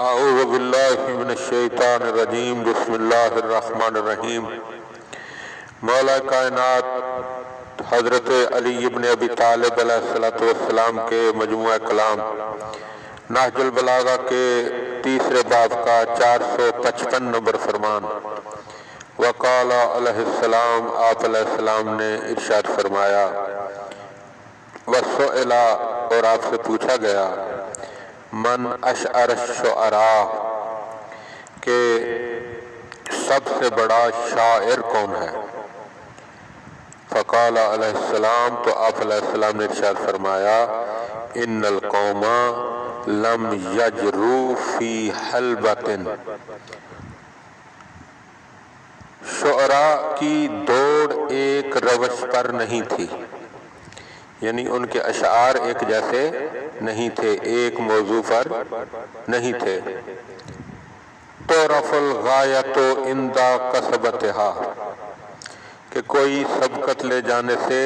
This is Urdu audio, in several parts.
اعوذ باللہ من الشیطان الرجیم بسم اللہ الرحمن الرحیم۔ مولا کائنات حضرت علی ابن ابی طالب علیہ السلام کے مجموعہ کلام نہج البلاغہ کے تیسرے باب کا 455 نمبر فرمان۔ وقال علیہ السلام، آپ علیہ السلام نے ارشاد فرمایا، وسئل، اور آپ سے پوچھا گیا، من اشعر الشعراء، کہ سب سے بڑا شاعر کون ہے؟ فقال علیہ السلام، تو آپ علیہ السلام نے ارشاد فرمایا، ان القوم لم یجروا فی حلبۃ، شعراء کی دوڑ ایک روش پر نہیں تھی، یعنی ان کے اشعار ایک جیسے نہیں تھے، ایک موضوع پر نہیں تھے۔ تعرف الغایۃ عند قصبتها، کہ کوئی سبقت لے جانے سے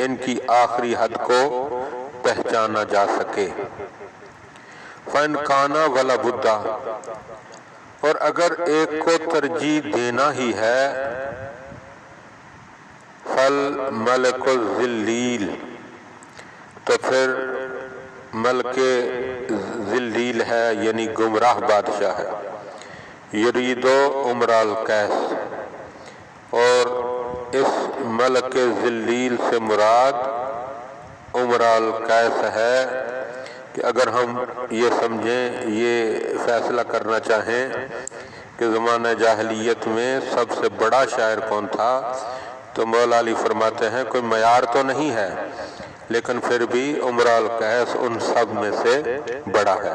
ان کی آخری حد کو پہچانا جا سکے۔ فَإِنْ كَانَ وَلَا بُدَّ، اور اگر ایک کو ترجیح دینا ہی ہے، فَالْمَلِكُ الذِّلِّيلُ، تو پھر ملک ذلیل ہے، یعنی گمراہ بادشاہ ہے۔ یریدو عمرہ القیس، اور اس ملک ذلیل سے مراد عمرہ القیس ہے، کہ اگر ہم یہ سمجھیں، یہ فیصلہ کرنا چاہیں کہ زمانہ جاہلیت میں سب سے بڑا شاعر کون تھا، تو مولا علی فرماتے ہیں کوئی معیار تو نہیں ہے، لیکن پھر بھی عمرہ القیس ان سب میں سے بڑا ہے۔